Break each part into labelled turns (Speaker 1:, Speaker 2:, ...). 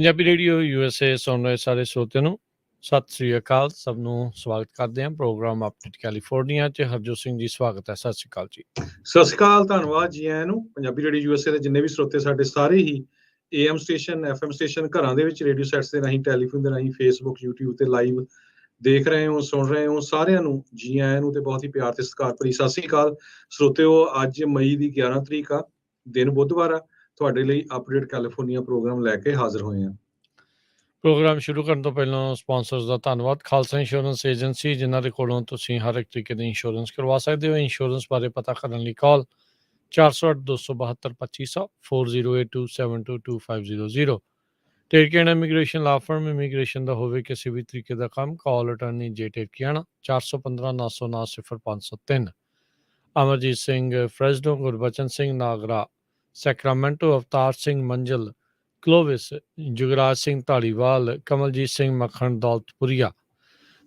Speaker 1: Punjabi radio USA ਸੁਣ ਰਹੇ ਸਾਰੇ ਸਰੋਤਿਆਂ ਨੂੰ ਸਤਿ ਸ੍ਰੀ ਅਕਾਲ। ਸਭ ਨੂੰ ਸਵਾਗਤ ਕਰਦੇ ਹਾਂ ਪ੍ਰੋਗਰਾਮ ਅਪਡੇਟ ਕੈਲੀਫੋਰਨੀਆ 'ਚ। ਹਰਜੋਤ ਸਿੰਘ ਜੀ ਸਵਾਗਤ ਹੈ। ਸਤਿ ਸ੍ਰੀ ਅਕਾਲ ਜੀ।
Speaker 2: ਸਤਿ ਸ਼੍ਰੀ ਅਕਾਲ, ਧੰਨਵਾਦ ਜੀ ਆਇਆਂ ਨੂੰ। ਪੰਜਾਬੀ ਰੇਡੀਓ USA ਦੇ ਜਿੰਨੇ ਵੀ ਸਰੋਤੇ ਸਾਡੇ ਸਾਰੇ ਹੀ AM ਸਟੇਸ਼ਨ FM ਸਟੇਸ਼ਨ ਘਰਾਂ ਦੇ ਵਿੱਚ ਰੇਡੀਓ ਸੈਟਸ ਦੇ ਰਾਹੀਂ ਟੈਲੀਫੋਨ ਦੇ ਰਾਹੀਂ ਫੇਸਬੁੱਕ YouTube ਤੇ ਲਾਈਵ ਦੇਖ ਰਹੇ ਹੋ ਸੁਣ ਰਹੇ ਹੋ ਸਾਰਿਆਂ ਨੂੰ ਜੀ ਆਇਆਂ ਨੂੰ ਤੇ ਬਹੁਤ ਹੀ ਪਿਆਰ ਤੇ ਸਤਿਕਾਰ ਭਰੀ ਸਤਿ ਸ਼੍ਰੀ ਅਕਾਲ ਸਰੋਤਿਓ। ਅੱਜ ਮਈ ਦੀ 11 ਤਰੀਕ ਆ, ਦਿਨ ਬੁੱਧਵਾਰ ਆ। ਤੁਹਾਡੇ ਲਈ ਅਪਡੇਟ ਕੈਲੀਫੋਰਨੀਆ ਪ੍ਰੋਗਰਾਮ ਲੈ ਕੇ ਹਾਜ਼ਰ ਹੋਏ ਹਾਂ।
Speaker 1: ਪ੍ਰੋਗਰਾਮ ਸ਼ੁਰੂ ਕਰਨ ਤੋਂ ਪਹਿਲਾਂ ਸਪਾਂਸਰਸ ਦਾ ਧੰਨਵਾਦ। ਖਾਲਸਾ ਇੰਸ਼ੋਰੈਂਸ ਏਜੰਸੀ, ਜਿਨ੍ਹਾਂ ਦੇ ਕੋਲੋਂ ਤੁਸੀਂ ਹਰ ਇੱਕ ਤਰੀਕੇ ਦੀ ਇੰਸ਼ੋਰੈਂਸ ਕਰਵਾ ਸਕਦੇ ਹੋ। ਇੰਸ਼ੋਰੈਂਸ ਬਾਰੇ ਪਤਾ ਕਰਨ ਲਈ ਕਾਲ 408-272-2500 4082722500। ਟੇਰਕੀਆਣਾ ਇਮੀਗ੍ਰੇਸ਼ਨ ਲਾ ਫਰਮ, ਇਮੀਗ੍ਰੇਸ਼ਨ ਦਾ ਹੋਵੇ ਕਿਸੇ ਵੀ ਤਰੀਕੇ ਦਾ ਕੰਮ, ਕਾਲ ਅਟਾਰਨੀ ਜੇ ਟੇਰਕੀਆਣਾ 415-909-0503। ਅਮਰਜੀਤ ਸਿੰਘ ਫਰੈਜ਼ਨੋ, ਗੁਰਬਚਨ ਸਿੰਘ ਨਾਗਰਾ ਸੈਕਰਾਮੈਂਟੋ, ਅਵਤਾਰ ਸਿੰਘ ਮੰਜ਼ਲ ਕਲੋਵਿਸ, ਜੁਗਰਾਜ ਸਿੰਘ ਢਾਲੀਵਾਲ, ਕਮਲਜੀਤ ਸਿੰਘ ਮੱਖਣ ਦੌਲਤਪੁਰੀਆ,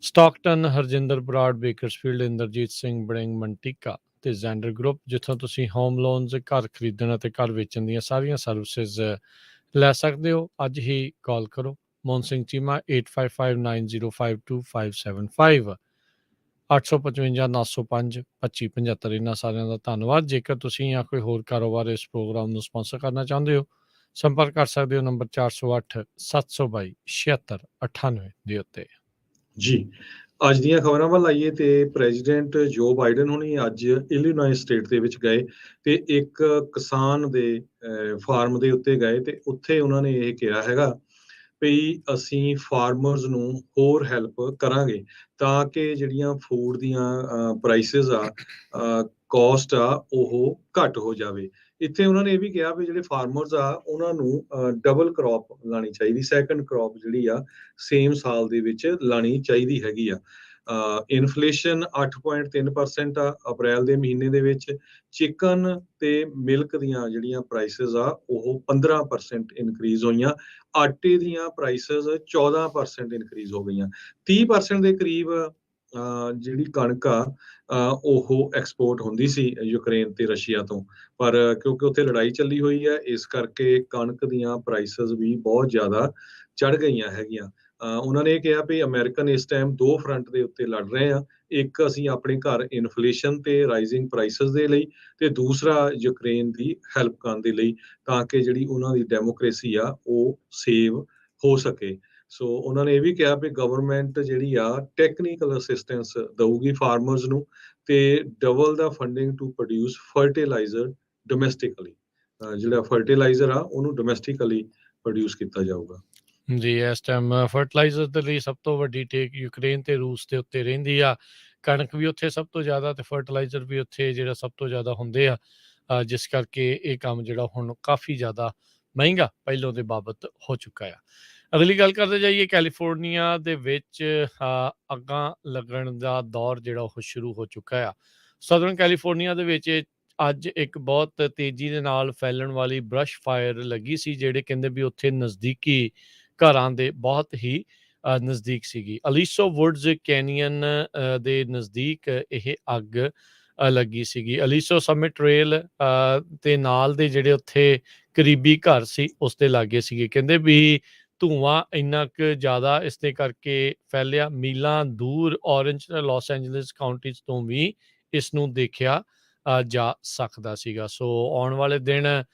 Speaker 1: ਸਟਾਕਟਨ ਹਰਜਿੰਦਰ ਬਰਾੜ, ਬੇਕਰਸਫੀਲਡ ਇੰਦਰਜੀਤ ਸਿੰਘ ਬੜਿੰਗ ਮੰਟੀਕਾ ਤੇ ਜ਼ੈਂਡਰ ਗਰੁੱਪ, ਜਿੱਥੋਂ ਤੁਸੀਂ ਹੋਮ ਲੋਨਸ, ਘਰ ਖਰੀਦਣ ਅਤੇ ਘਰ ਵੇਚਣ ਦੀਆਂ ਸਾਰੀਆਂ ਸਰਵਿਸਿਜ਼ ਲੈ ਸਕਦੇ ਹੋ। ਅੱਜ ਹੀ ਕਾਲ ਕਰੋ। ਮੋਹਨ ਸਿੰਘ ਚੀਮਾ 8559052575 855-905-2575। ਇਹਨਾਂ ਸਾਰਿਆਂ ਦਾ ਧੰਨਵਾਦ। ਜੇਕਰ ਤੁਸੀਂ ਜਾਂ ਕੋਈ ਹੋਰ ਕਾਰੋਬਾਰ ਇਸ ਪ੍ਰੋਗਰਾਮ ਨੂੰ ਸਪਾਂਸਰ ਕਰਨਾ ਚਾਹੁੰਦੇ ਹੋ, ਸੰਪਰਕ ਕਰ ਸਕਦੇ ਹੋ ਨੰਬਰ 408-722-7698 ਦੇ ਉੱਤੇ।
Speaker 2: ਜੀ ਅੱਜ ਦੀਆਂ ਖਬਰਾਂ ਵੱਲ ਆਈਏ ਤੇ ਪ੍ਰੈਜ਼ੀਡੈਂਟ ਜੋ ਬਾਈਡਨ ਹੁਣੀ ਅੱਜ ਇਲੀਨੋਇਸ ਸਟੇਟ ਦੇ ਵਿੱਚ ਗਏ ਤੇ ਇੱਕ ਕਿਸਾਨ ਦੇ ਫਾਰਮ ਦੇ ਉੱਤੇ ਗਏ ਤੇ ਉੱਥੇ ਉਹਨਾਂ ਨੇ ਇਹ ਕਿਹਾ ਹੈਗਾ ਵੀ ਅਸੀਂ ਫਾਰਮਰਸ ਨੂੰ ਹੋਰ ਹੈਲਪ ਕਰਾਂਗੇ ਤਾਂ ਕਿ ਜਿਹੜੀਆਂ ਫੂਡ ਦੀਆਂ ਪ੍ਰਾਈਸਿਸ ਆ, ਕੋਸਟ ਆ, ਉਹ ਘੱਟ ਹੋ ਜਾਵੇ। ਇੱਥੇ ਉਹਨਾਂ ਨੇ ਇਹ ਵੀ ਕਿਹਾ ਵੀ ਜਿਹੜੇ ਫਾਰਮਰਸ ਆ ਉਹਨਾਂ ਨੂੰ ਡਬਲ ਕ੍ਰੌਪ ਲਾਣੀ ਚਾਹੀਦੀ, ਸੈਕੰਡ ਕ੍ਰੌਪ ਜਿਹੜੀ ਆ ਸੇਮ ਸਾਲ ਦੇ ਵਿੱਚ ਲਾਣੀ ਚਾਹੀਦੀ ਹੈਗੀ ਆ। ਇਨਫਲੇਸ਼ਨ 8.3% ਆ ਅਪ੍ਰੈਲ ਦੇ ਮਹੀਨੇ ਦੇ ਵਿੱਚ। ਚਿਕਨ ਤੇ ਮਿਲਕ ਦੀਆਂ ਜਿਹੜੀਆਂ ਪ੍ਰਾਈਸਿਸ ਆ ਉਹ 15% ਇਨਕਰੀਜ਼ ਹੋਈਆਂ। ਆਟੇ ਦੀਆਂ ਪ੍ਰਾਈਸਿਸ 14% ਇਨਕਰੀਜ਼ ਹੋ ਗਈਆਂ। 30% ਦੇ ਕਰੀਬ ਜਿਹੜੀ ਕਣਕ ਆ ਉਹ ਐਕਸਪੋਰਟ ਹੁੰਦੀ ਸੀ ਯੂਕਰੇਨ ਤੇ ਰਸ਼ੀਆ ਤੋਂ, ਪਰ ਕਿਉਂਕਿ ਉੱਥੇ ਲੜਾਈ ਚੱਲੀ ਹੋਈ ਹੈ ਇਸ ਕਰਕੇ ਕਣਕ ਦੀਆਂ ਪ੍ਰਾਈਸਿਸ ਵੀ ਬਹੁਤ ਜ਼ਿਆਦਾ ਚੜ੍ਹ ਗਈਆਂ ਹੈਗੀਆਂ। ਉਹਨਾਂ ਨੇ ਇਹ ਕਿਹਾ ਵੀ ਅਮਰੀਕਨ ਇਸ ਟਾਈਮ ਦੋ ਫਰੰਟ ਦੇ ਉੱਤੇ ਲੜ ਰਹੇ ਆ। ਇੱਕ ਅਸੀਂ ਆਪਣੇ ਘਰ ਇਨਫਲੇਸ਼ਨ ਤੇ ਰਾਈਜ਼ਿੰਗ ਪ੍ਰਾਈਸਿਸ ਦੇ ਲਈ ਤੇ ਦੂਸਰਾ ਯੂਕਰੇਨ ਦੀ ਹੈਲਪ ਕਰਨ ਦੇ ਲਈ ਤਾਂ ਕਿ ਜਿਹੜੀ ਉਹਨਾਂ ਦੀ ਡੈਮੋਕ੍ਰੇਸੀ ਆ ਉਹ ਸੇਵ ਹੋ ਸਕੇ। ਸੋ ਉਹਨਾਂ ਨੇ ਇਹ ਵੀ ਕਿਹਾ ਵੀ ਗਵਰਨਮੈਂਟ ਜਿਹੜੀ ਆ ਟੈਕਨੀਕਲ ਅਸਿਸਟੈਂਸ ਦਊਗੀ ਫਾਰਮਰਸ ਨੂੰ ਤੇ ਡਬਲ ਦਾ funding to produce fertiliser domestically. ਜਿਹੜਾ ਫਰਟੀਲਾਈਜ਼ਰ ਆ ਉਹਨੂੰ ਡੋਮੈਸਟਿਕਲੀ ਪ੍ਰੋਡਿਊਸ ਕੀਤਾ ਜਾਊਗਾ।
Speaker 1: ਜੀ ਇਸ ਟਾਈਮ ਫਰਟੀਲਾਈਜ਼ਰ ਦੇ ਲਈ ਸਭ ਤੋਂ ਵੱਡੀ ਟੇਕ ਯੂਕਰੇਨ ਤੇ ਰੂਸ ਦੇ ਉੱਤੇ ਰਹਿੰਦੀ ਆ। ਕਣਕ ਵੀ ਉੱਥੇ ਸਭ ਤੋਂ ਜ਼ਿਆਦਾ ਤੇ ਫਰਟੀਲਾਈਜ਼ਰ ਵੀ ਉੱਥੇ ਜਿਹੜਾ ਸਭ ਤੋਂ ਜ਼ਿਆਦਾ ਹੁੰਦੇ ਆ, ਜਿਸ ਕਰਕੇ ਇਹ ਕੰਮ ਜਿਹੜਾ ਹੁਣ ਕਾਫੀ ਜ਼ਿਆਦਾ ਮਹਿੰਗਾ ਪਹਿਲੋਂ ਦੇ ਬਾਬਤ ਹੋ ਚੁੱਕਾ ਆ। ਅਗਲੀ ਗੱਲ ਕਰਦੇ ਜਾਈਏ, ਕੈਲੀਫੋਰਨੀਆ ਦੇ ਵਿੱਚ ਅੱਗਾਂ ਲੱਗਣ ਦਾ ਦੌਰ ਜਿਹੜਾ ਉਹ ਸ਼ੁਰੂ ਹੋ ਚੁੱਕਾ ਆ। ਸਦਰਨ ਕੈਲੀਫੋਰਨੀਆ ਦੇ ਵਿੱਚ ਅੱਜ ਇੱਕ ਬਹੁਤ ਤੇਜ਼ੀ ਦੇ ਨਾਲ ਫੈਲਣ ਵਾਲੀ ਬਰਸ਼ ਫਾਇਰ ਲੱਗੀ ਸੀ, ਜਿਹੜੇ ਕਹਿੰਦੇ ਵੀ ਉੱਥੇ ਨਜ਼ਦੀਕੀ ਘਰਾਂ ਦੇ ਬਹੁਤ ਹੀ ਨਜ਼ਦੀਕ ਸੀਗੀ। ਅਲੀਸੋ ਵੁਡਜ਼ ਕੈਨੀਅਨ ਦੇ ਨਜ਼ਦੀਕ ਇਹ ਅੱਗ ਲੱਗੀ ਸੀਗੀ। ਅਲੀਸੋ ਸਮਿਟ ਰੇਲ ਤੇ ਨਾਲ ਦੇ ਜਿਹੜੇ ਉੱਥੇ ਕਰੀਬੀ ਘਰ ਸੀ ਉਸ ਦੇ ਲਾਗੇ ਸੀਗੇ। ਕਹਿੰਦੇ ਵੀ ਧੂੰਆਂ ਇੰਨਾ ਕੁ ਜ਼ਿਆਦਾ ਇਸ ਦੇ ਕਰਕੇ ਫੈਲਿਆ, ਮੀਲਾਂ ਦੂਰ ਔਰੰਜ ਲਾਸ ਐਂਜਲਸ ਕਾਊਂਟੀਜ਼ ਤੋਂ ਵੀ ਇਸ ਨੂੰ ਦੇਖਿਆ ਜਾ ਸਕਦਾ ਸੀਗਾ। ਸੋ ਆਉਣ ਵਾਲੇ ਦਿਨ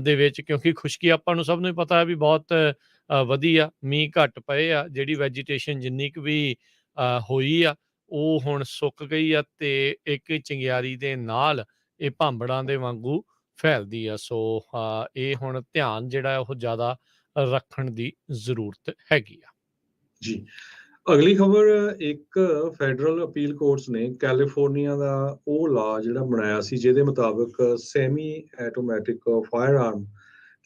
Speaker 1: ਦੇ ਵਿੱਚ, ਕਿਉਂਕਿ ਖੁਸ਼ਕੀ ਆਪਾਂ ਨੂੰ ਸਭ ਨੂੰ ਪਤਾ ਹੈ ਵੀ ਬਹੁਤ ਵਧੀ ਆ, ਮੀਂਹ ਘੱਟ ਪਏ ਆ, ਜਿਹੜੀ ਵੈਜੀਟੇਸ਼ਨ ਜਿੰਨੀ ਕੁ ਵੀ ਹੋਈ ਆ ਉਹ ਹੁਣ ਸੁੱਕ ਗਈ ਆ ਤੇ ਇੱਕ ਚਿੰਗਿਆਰੀ ਦੇ ਨਾਲ ਇਹ ਭਾਂਬੜਾਂ ਦੇ ਵਾਂਗੂ ਫੈਲਦੀ ਆ। ਸੋ ਇਹ ਹੁਣ ਧਿਆਨ ਜਿਹੜਾ ਉਹ ਜ਼ਿਆਦਾ ਰੱਖਣ ਦੀ ਜ਼ਰੂਰਤ ਹੈਗੀ ਆ।
Speaker 2: ਜੀ ਅਗਲੀ ਖਬਰ, ਇੱਕ ਫੈਡਰਲ ਅਪੀਲ ਕੋਰਟਸ ਨੇ ਕੈਲੀਫੋਰਨੀਆ ਦਾ ਉਹ ਲਾ ਜਿਹੜਾ ਬਣਾਇਆ ਸੀ ਜਿਹਦੇ ਮੁਤਾਬਕ ਸੈਮੀ ਆਟੋਮੈਟਿਕ ਫਾਇਰ ਆਰਮ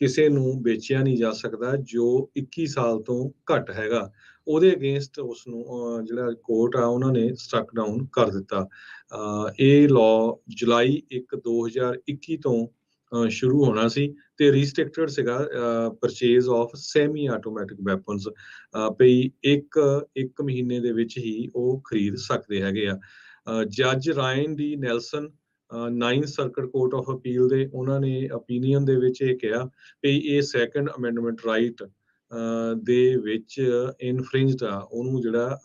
Speaker 2: ਕਿਸੇ ਨੂੰ ਵੇਚਿਆ ਨਹੀਂ ਜਾ ਸਕਦਾ ਜੋ 21 ਸਾਲ ਤੋਂ ਘੱਟ ਹੈਗਾ, ਉਹਦੇ ਅਗੇਂਸਟ ਉਸ ਨੂੰ ਜਿਹੜਾ ਕੋਰਟ ਆ ਉਹਨਾਂ ਨੇ ਸਟਰਕ ਡਾਊਨ ਕਰ ਦਿੱਤਾ। ਇਹ ਲਾ ਜੁਲਾਈ 1 2021 ਤੋਂ ਸ਼ੁਰੂ ਹੋਣਾ ਸੀ ਤੇ ਰਿਸਟ੍ਰਿਕਟਡ ਸੀਗਾ purchase of semi automatic weapons, ਪਈ ਇੱਕ ਮਹੀਨੇ ਦੇ ਵਿੱਚ ਹੀ ਉਹ ਖਰੀਦ ਸਕਦੇ ਹੈਗੇ ਆ। ਜੱਜ Ryan D Nelson 9th circuit court of appeal ਦੇ ਉਹਨਾਂ ਨੇ ਓਪੀਨੀਅਨ ਦੇ ਵਿੱਚ ਇਹ ਕਿਹਾ ਵੀ ਇਹ ਸੈਕੰਡ ਅਮੈਂਡਮੈਂਟ ਰਾਈਟ ਦੇ ਵਿੱਚ ਇਨਫ੍ਰਿੰਜਡ ਆ, ਉਹਨੂੰ ਜਿਹੜਾ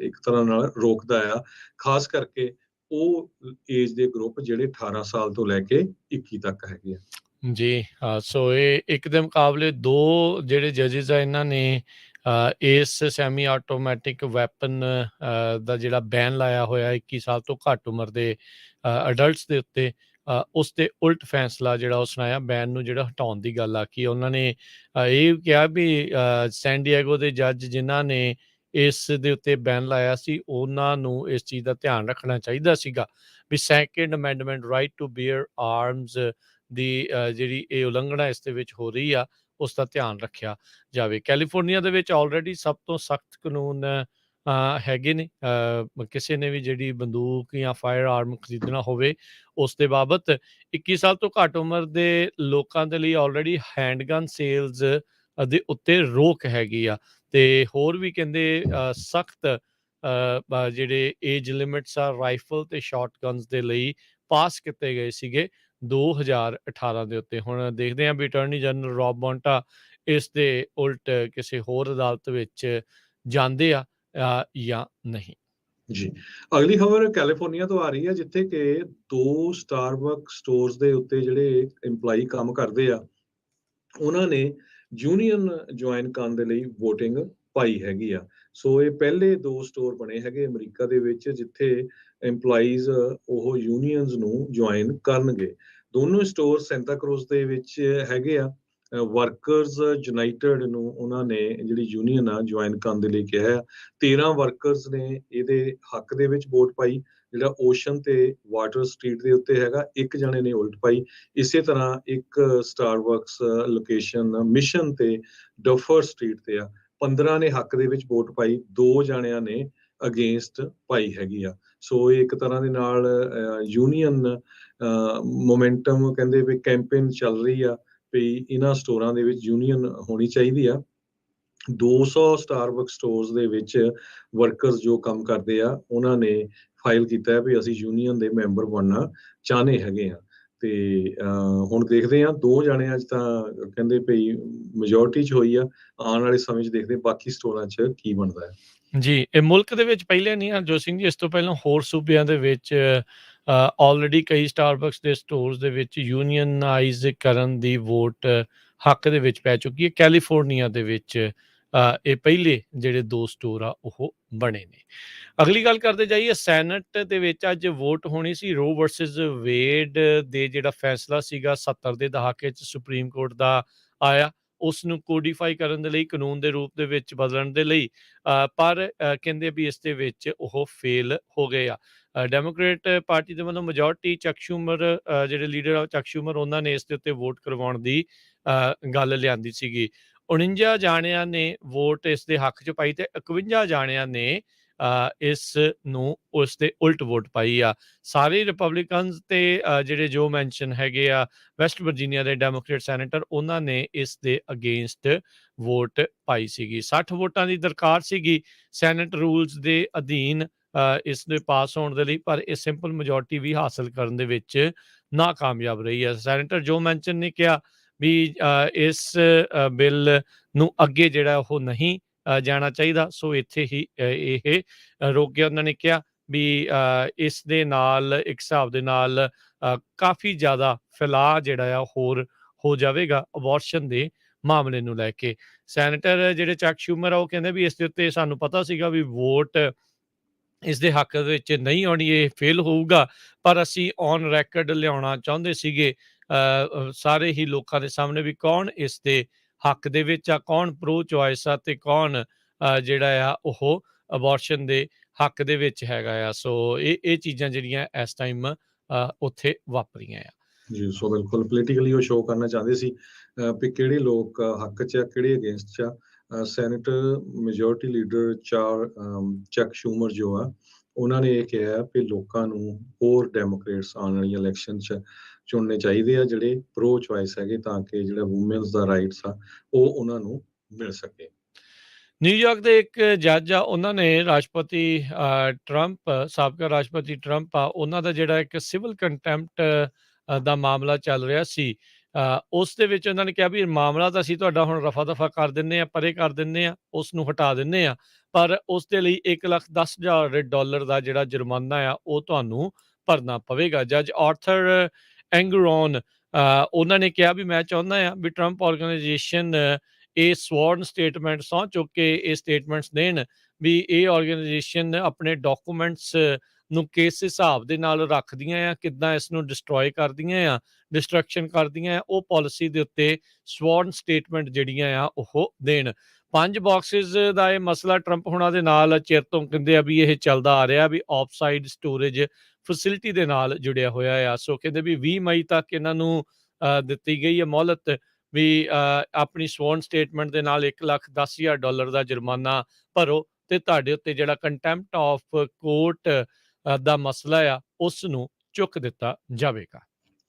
Speaker 2: ਇੱਕ ਤਰ੍ਹਾਂ ਨਾਲ ਰੋਕਦਾ ਆ, ਖਾਸ ਕਰਕੇ ਉਹ ਏਜ ਦੇ ਗਰੁੱਪ ਜਿਹੜੇ 18 ਸਾਲ ਤੋਂ ਲੈ ਕੇ 21 ਤੱਕ ਹੈਗੇ ਆ।
Speaker 1: ਜੀ, ਸੋ ਇਹ ਇੱਕ ਦੇ ਮੁਕਾਬਲੇ 2 ਜਿਹੜੇ ਜੱਜਿਸ ਆ, ਇਹਨਾਂ ਨੇ ਇਸ ਸੈਮੀ ਆਟੋਮੈਟਿਕ ਵੈਪਨ ਦਾ ਜਿਹੜਾ ਬੈਨ ਲਾਇਆ ਹੋਇਆ 21 ਸਾਲ ਤੋਂ ਘੱਟ ਉਮਰ ਦੇ ਅਡਲਟਸ ਦੇ ਉੱਤੇ, ਉਸ ਦੇ ਉਲਟ ਫੈਸਲਾ ਜਿਹੜਾ ਉਹ ਸੁਣਾਇਆ, ਬੈਨ ਨੂੰ ਜਿਹੜਾ ਹਟਾਉਣ ਦੀ ਗੱਲ ਆਖੀ। ਉਹਨਾਂ ਨੇ ਇਹ ਕਿਹਾ ਵੀ ਸੈਨ ਡਿਏਗੋ ਦੇ ਜੱਜ ਜਿਨ੍ਹਾਂ ਨੇ ਇਸ ਦੇ ਉੱਤੇ ਬੈਨ ਲਾਇਆ ਸੀ, ਉਹਨਾਂ ਨੂੰ ਇਸ ਚੀਜ਼ ਦਾ ਧਿਆਨ ਰੱਖਣਾ ਚਾਹੀਦਾ ਸੀਗਾ ਵੀ second amendment right to bear arms ਦੀ ਜਿਹੜੀ ਇਹ ਉਲੰਘਣਾ ਇਸ ਦੇ ਵਿੱਚ ਹੋ ਰਹੀ ਆ, ਉਸ ਦਾ ਧਿਆਨ ਰੱਖਿਆ ਜਾਵੇ। ਕੈਲੀਫੋਰਨੀਆ ਦੇ ਵਿੱਚ ਆਲਰੇਡੀ ਸਭ ਤੋਂ ਸਖਤ ਕਾਨੂੰਨ ਹੈਗੇ ਨੇ। ਕਿਸੇ ਨੇ ਵੀ ਜਿਹੜੀ ਬੰਦੂਕ ਜਾਂ ਫਾਇਰ ਆਰਮ ਖਰੀਦਣਾ ਹੋਵੇ, ਉਸ ਦੇ ਬਾਬਤ 21 ਸਾਲ ਤੋਂ ਘੱਟ ਉਮਰ ਦੇ ਲੋਕਾਂ ਦੇ ਲਈ ਆਲਰੇਡੀ ਹੈਂਡਗਨ ਸੇਲਸ ਦੇ ਉੱਤੇ ਰੋਕ ਹੈਗੀ ਆ। ਤੇ ਹੋਰ ਵੀ ਕਹਿੰਦੇ ਸਖਤ ਜਿਹੜੇ ਏਜ ਲਿਮਿਟਸ ਆ ਰਾਈਫਲ ਤੇ ਸ਼ਾਟਗਨਸ ਦੇ ਲਈ ਪਾਸ ਕੀਤੇ ਗਏ ਸੀਗੇ 2018 ਦੇ ਉੱਤੇ। ਹੁਣ ਦੇਖਦੇ ਹਾਂ ਵੀ ਅਟਾਰਨੀ ਜਨਰਲ ਰੌਬ ਮੋਂਟਾ ਇਸ ਦੇ ਉਲਟ ਕਿਸੇ ਹੋਰ ਅਦਾਲਤ ਵਿੱਚ ਜਾਂਦੇ ਆ ਜਾਂ ਨਹੀਂ।
Speaker 2: ਜੀ, ਅਗਲੀ ਖਬਰ ਕੈਲੀਫੋਰਨੀਆ ਤੋਂ ਆ ਰਹੀ ਹੈ, ਜਿੱਥੇ ਕਿ 2 ਸਟਾਰਬਕ ਸਟੋਰਸ ਦੇ ਉੱਤੇ ਜਿਹੜੇ EMPLOYEE ਕੰਮ ਕਰਦੇ ਆ, ਉਹਨਾਂ ਨੇ ਯੂਨੀਅਨ ਜੁਆਇਨ ਕਰਨ ਦੇ ਲਈ VOTING ਪਾਈ ਹੈਗੀ ਆ। ਸੋ ਇਹ ਪਹਿਲੇ 2 ਸਟੋਰ ਬਣੇ ਹੈਗੇ ਅਮਰੀਕਾ ਦੇ ਵਿੱਚ, ਜਿੱਥੇ EMPLOYEES ਉਹ ਯੂਨੀਅਨਸ ਨੂੰ ਜੁਆਇਨ ਕਰਨਗੇ। ਦੋਨੋਂ ਸਟੋਰ ਸੈਂਟਾ ਕਰੂਜ਼ ਦੇ ਵਿੱਚ ਹੈਗੇ ਆ। ਵਰਕਰਸ ਯੂਨਾਈਟਿਡ ਨੂੰ ਉਹਨਾਂ ਨੇ ਜਿਹੜੀ ਯੂਨੀਅਨ ਆ ਜੁਆਇਨ ਕਰਨ ਦੇ ਲਈ ਕਿਹਾ ਆ। 13 ਵਰਕਰਸ ਨੇ ਇਹਦੇ ਹੱਕ ਦੇ ਵਿੱਚ ਵੋਟ ਪਾਈ, ਜਿਹੜਾ ਓਸ਼ਨ ਤੇ ਵਾਟਰ ਸਟਰੀਟ ਦੇ ਉੱਤੇ ਹੈਗਾ। 1 ਜਣੇ ਨੇ ਉਲਟ ਪਾਈ। ਇਸੇ ਤਰ੍ਹਾਂ ਇੱਕ ਸਟਾਰਬਕਸ ਲੋਕੇਸ਼ਨ ਮਿਸ਼ਨ ਤੇ ਡਫਰ ਸਟਰੀਟ ਤੇ ਆ, 15 ਨੇ ਹੱਕ ਦੇ ਵਿੱਚ ਵੋਟ ਪਾਈ, 2 ਜਣਿਆਂ ਨੇ ਅਗੇਂਸਟ ਪਾਈ ਹੈਗੀ ਆ। ਸੋ ਇਹ ਇੱਕ ਤਰ੍ਹਾਂ ਦੇ ਨਾਲ ਯੂਨੀਅਨ ਮੋਮੈਂਟਮ ਕਹਿੰਦੇ ਵੀ ਕੈਂਪੇਨ ਚੱਲ ਰਹੀ ਆ ਵੀ ਇਹਨਾਂ ਸਟੋਰਾਂ ਦੇ ਵਿੱਚ ਯੂਨੀਅਨ ਹੋਣੀ ਚਾਹੀਦੀ ਆ। 200 ਸਟਾਰਬਕ ਸਟੋਰਸ ਦੇ ਵਿੱਚ ਵਰਕਰਸ ਜੋ ਕੰਮ ਕਰਦੇ ਆ, ਉਹਨਾਂ ਨੇ ਫਾਈਲ ਕੀਤਾ ਹੈ ਵੀ ਅਸੀਂ ਯੂਨੀਅਨ ਦੇ ਮੈਂਬਰ ਬਣਨਾ ਚਾਹੁੰਦੇ ਹੈਗੇ ਆ। ਤੇ ਹੁਣ ਦੇਖਦੇ ਆ, 2 ਜਣੇ ਅੱਜ ਤਾਂ ਕਹਿੰਦੇ ਭਈ ਮੈਜੋਰਟੀ 'ਚ ਹੋਈ ਆ। ਆਉਣ ਵਾਲੇ ਸਮੇਂ 'ਚ ਦੇਖਦੇ ਬਾਕੀ ਸਟੋਰਾਂ 'ਚ ਕੀ ਬਣਦਾ ਹੈ।
Speaker 1: ਜੀ, ਇਹ ਮੁਲਕ ਦੇ ਵਿੱਚ ਪਹਿਲੇ ਨਹੀਂ ਹਰਜੋਤ ਸਿੰਘ ਜੀ, ਇਸ ਤੋਂ ਪਹਿਲਾਂ ਹੋਰ ਸੂਬਿਆਂ ਦੇ ਵਿੱਚ ਆਲਰੇਡੀ ਕਈ ਸਟਾਰਬਕਸ ਦੇ ਸਟੋਰਸ ਦੇ ਵਿੱਚ ਯੂਨੀਅਨਾਈਜ਼ ਕਰਨ ਦੀ ਵੋਟ ਹੱਕ ਦੇ ਵਿੱਚ ਪੈ ਚੁੱਕੀ ਹੈ। ਕੈਲੀਫੋਰਨੀਆ ਦੇ ਵਿੱਚ ਇਹ ਪਹਿਲੇ ਜਿਹੜੇ 2 ਸਟੋਰ ਆ ਉਹ ਬਣੇ ਨੇ। ਅਗਲੀ ਗੱਲ ਕਰਦੇ ਜਾਈਏ, ਸੈਨੇਟ ਦੇ ਵਿੱਚ ਅੱਜ ਵੋਟ ਹੋਣੀ ਸੀ ਰੋ ਵਰਸਸ ਵੇਡ ਦੇ ਜਿਹੜਾ ਫੈਸਲਾ ਸੀਗਾ 70 ਦੇ ਦਹਾਕੇ 'ਚ ਸੁਪਰੀਮ ਕੋਰਟ ਦਾ ਆਇਆ, ਉਸ ਨੂੰ ਕੋਡੀਫਾਈ ਕਰਨ ਦੇ ਲਈ, ਕਾਨੂੰਨ ਦੇ ਰੂਪ ਦੇ ਵਿੱਚ ਬਦਲਣ ਦੇ ਲਈ, ਪਰ ਕਹਿੰਦੇ ਵੀ ਇਸ ਦੇ ਵਿੱਚ ਉਹ ਫੇਲ ਹੋ ਗਏ ਆ। ਡੈਮੋਕ੍ਰੇਟ ਪਾਰਟੀ ਦੇ ਵੱਲੋਂ ਮੈਜੋਰਟੀ ਚੱਕ ਸ਼ੂਮਰ ਜਿਹੜੇ ਲੀਡਰ ਆ ਚੱਕ ਸ਼ੂਮਰ, ਉਹਨਾਂ ਨੇ ਇਸ ਦੇ ਉੱਤੇ ਵੋਟ ਕਰਵਾਉਣ ਦੀ ਗੱਲ ਲਿਆਂਦੀ ਸੀਗੀ। 49 ਜਾਣਿਆਂ ਨੇ ਵੋਟ ਇਸ ਦੇ ਹੱਕ 'ਚ ਪਾਈ ਤੇ 51 ਜਾਣਿਆਂ ਨੇ ਇਸ ਨੂੰ ਉਸ ਦੇ ਉਲਟ ਵੋਟ ਪਾਈ ਆ। ਸਾਰੇ ਰਿਪਬਲਿਕਨਸ ਤੇ ਜਿਹੜੇ ਜੋ ਮੈਂਸ਼ਨ ਹੈਗੇ ਆ ਵੈਸਟ ਵਰਜੀਨੀਆ ਦੇ ਡੈਮੋਕ੍ਰੇਟ ਸੈਨੇਟਰ, ਉਹਨਾਂ ਨੇ ਇਸ ਦੇ ਅਗੇਂਸਟ ਵੋਟ ਪਾਈ ਸੀਗੀ। 60 ਵੋਟਾਂ ਦੀ ਦਰਕਾਰ ਸੀਗੀ ਸੈਨੇਟ ਰੂਲਸ ਦੇ ਅਧੀਨ ਇਸ ਦੇ ਪਾਸ ਹੋਣ ਦੇ ਲਈ, ਪਰ ਇਹ ਸਿੰਪਲ ਮੈਜੋਰਟੀ ਵੀ ਹਾਸਲ ਕਰਨ ਦੇ ਵਿੱਚ ਨਾਕਾਮਯਾਬ ਰਹੀ ਹੈ। ਸੈਨੇਟਰ ਜੋ ਮੈਂਸ਼ਨ ਨੇ ਕਿਹਾ ਵੀ ਇਸ ਬਿੱਲ ਨੂੰ ਅੱਗੇ ਜਿਹੜਾ ਉਹ ਨਹੀਂ ਜਾਣਾ ਚਾਹੀਦਾ, ਸੋ ਇੱਥੇ ਹੀ ਇਹ ਰੁਕ ਗਿਆ। ਉਹਨਾਂ ਨੇ ਕਿਹਾ ਵੀ ਇਸ ਦੇ ਨਾਲ ਇੱਕ ਹਿਸਾਬ ਦੇ ਨਾਲ ਕਾਫੀ ਜ਼ਿਆਦਾ ਫੈਲਾਅ ਜਿਹੜਾ ਆ ਹੋਰ ਹੋ ਜਾਵੇਗਾ ਅਬੋਰਸ਼ਨ ਦੇ ਮਾਮਲੇ ਨੂੰ ਲੈ ਕੇ। ਸੈਨੇਟਰ ਜਿਹੜੇ ਚੱਕ ਸ਼ੂਮਰ ਆ, ਉਹ ਕਹਿੰਦੇ ਵੀ ਇਸ ਦੇ ਉੱਤੇ ਸਾਨੂੰ ਪਤਾ ਸੀਗਾ ਵੀ ਵੋਟ ਇਸ ਦੇ ਹੱਕ ਵਿੱਚ ਨਹੀਂ ਆਉਣੀ, ਇਹ ਫੇਲ ਹੋਊਗਾ, ਪਰ ਅਸੀਂ ਔਨ ਰੈਕਰਡ ਲਿਆਉਣਾ ਚਾਹੁੰਦੇ ਸੀਗੇ ਸਾਰੇ ਹੀ ਲੋਕਾਂ ਦੇ ਸਾਹਮਣੇ ਵੀ ਕੌਣ ਇਸ ਦੇ ਹੱਕ ਦੇ ਵਿੱਚ ਆ, ਕੌਣ ਪ੍ਰੋ ਚੋਇਸ ਆ ਤੇ ਕੌਣ ਜਿਹੜਾ ਆ ਉਹ ਅਬੋਰਸ਼ਨ ਦੇ ਹੱਕ ਦੇ ਵਿੱਚ ਹੈਗਾ ਆ। ਸੋ ਇਹ ਚੀਜ਼ਾਂ ਜਿਹੜੀਆਂ ਇਸ ਟਾਈਮ ਉੱਥੇ ਵਾਪਰੀਆਂ ਆ।
Speaker 2: ਜੀ, ਸੋ ਬਿਲਕੁਲ ਪੋਲੀਟੀਕਲੀ ਉਹ ਸ਼ੋਅ ਕਰਨਾ ਚਾਹੁੰਦੇ ਸੀ ਵੀ ਕਿਹੜੇ ਲੋਕ ਹੱਕ 'ਚ ਆ, ਕਿਹੜੇ ਅਗੇਂਸਟ 'ਚ ਆ। ਸੈਨੇਟਰ ਮੈਜੋਰਟੀ ਲੀਡਰ ਚੱਕ ਸ਼ੂਮਰ ਜੋ ਆ, ਉਹਨਾਂ ਨੇ ਇਹ ਕਿਹਾ ਵੀ ਲੋਕਾਂ ਨੂੰ ਹੋਰ ਡੈਮੋਕ੍ਰੇਟਸ ਆਉਣ ਵਾਲੀਆਂ ਇਲੈਕਸ਼ਨ 'ਚ ਚੁਣਨੇ ਚਾਹੀਦੇ ਆ ਜਿਹੜੇ ਪ੍ਰੋ ਚੋਇਸ ਹੈਗੇ, ਤਾਂ ਕਿ ਜਿਹੜਾ ਵੂਮੈਨਸ ਦਾ ਰਾਈਟਸ ਆ ਉਹ ਉਹਨਾਂ ਨੂੰ ਮਿਲ ਸਕੇ।
Speaker 1: ਨਿਊਯਾਰਕ ਦੇ ਇੱਕ ਜੱਜ ਆ, ਉਹਨਾਂ ਨੇ ਰਾਸ਼ਟਰਪਤੀ ਟਰੰਪ, ਸਾਬਕਾ ਰਾਸ਼ਟਰਪਤੀ ਟਰੰਪ ਆ, ਉਹਨਾਂ ਦਾ ਜਿਹੜਾ ਇੱਕ ਸਿਵਲ ਕੰਟੈਂਪਟ ਦਾ ਮਾਮਲਾ ਚੱਲ ਰਿਹਾ ਸੀ, ਉਸ ਦੇ ਵਿੱਚ ਉਹਨਾਂ ਨੇ ਕਿਹਾ ਵੀ ਮਾਮਲਾ ਤਾਂ ਅਸੀਂ ਤੁਹਾਡਾ ਹੁਣ ਰਫਾ-ਦਫਾ ਕਰ ਦਿੰਦੇ ਹਾਂ, ਪਰੇ ਕਰ ਦਿੰਦੇ ਹਾਂ, ਉਸ ਨੂੰ ਹਟਾ ਦਿੰਦੇ ਹਾਂ, ਪਰ ਉਸ ਦੇ ਲਈ $1,10,000 ਦਾ ਜਿਹੜਾ ਜੁਰਮਾਨਾ ਆ, ਉਹ ਤੁਹਾਨੂੰ ਭਰਨਾ ਪਵੇਗਾ। ਜੱਜ ਆਰਥਰ ਐਂਗਰੋਨ ਉਹਨਾਂ ਨੇ ਕਿਹਾ ਵੀ ਮੈਂ ਚਾਹੁੰਦਾ ਹਾਂ ਵੀ ਟਰੰਪ ਆਰਗੇਨਾਈਜੇਸ਼ਨ ਇਹ ਸਵੌਰਨ ਸਟੇਟਮੈਂਟ ਸਹੁੰ ਚੁੱਕ ਕੇ ਇਹ ਸਟੇਟਮੈਂਟਸ ਦੇਣ ਵੀ ਇਹ ਆਰਗੇਨਾਈਜੇਸ਼ਨ ਆਪਣੇ ਡਾਕੂਮੈਂਟਸ ਨੂੰ ਕਿਸ ਹਿਸਾਬ ਦੇ ਨਾਲ ਰੱਖਦੀਆਂ ਆ, ਕਿੱਦਾਂ ਇਸ ਨੂੰ ਡਿਸਟਰੋਏ ਕਰਦੀਆਂ ਆ, ਡਿਸਟਰਕਸ਼ਨ ਕਰਦੀਆਂ ਆ, ਉਹ ਪਾਲਿਸੀ ਦੇ ਉੱਤੇ ਸਵੌਰਨ ਸਟੇਟਮੈਂਟ ਜਿਹੜੀਆਂ ਆ ਉਹ ਦੇਣ। 5 ਬਾਕਸਿਸ ਦਾ ਇਹ ਮਸਲਾ ਟਰੰਪ ਹੁਣਾਂ ਦੇ ਨਾਲ ਚਿਰ ਤੋਂ ਕਹਿੰਦੇ ਆ ਵੀ ਇਹ ਚੱਲਦਾ ਆ ਰਿਹਾ ਵੀ ਆਫਸਾਈਡ ਸਟੋਰੇਜ ਫੈਸਿਲਿਟੀ ਦੇ ਨਾਲ ਜੁੜਿਆ ਹੋਇਆ ਆ। ਸੋ ਕਹਿੰਦੇ ਵੀ 20 ਮਈ ਤੱਕ ਇਹਨਾਂ ਨੂੰ ਦਿੱਤੀ ਗਈ ਹੈ ਮੌਲਤ ਵੀ ਆਪਣੀ ਸਵੌਰਨ ਸਟੇਟਮੈਂਟ ਦੇ ਨਾਲ $1,10,000 ਦਾ ਜੁਰਮਾਨਾ ਭਰੋ ਤੇ ਤੁਹਾਡੇ ਉੱਤੇ ਜਿਹੜਾ ਕੰਟੈਂਪਟ ਆਫ ਕੋਰਟ ਦਾ ਮਸਲਾ ਆ ਉਸ ਨੂੰ ਚੁੱਕ ਦਿੱਤਾ ਜਾਵੇਗਾ।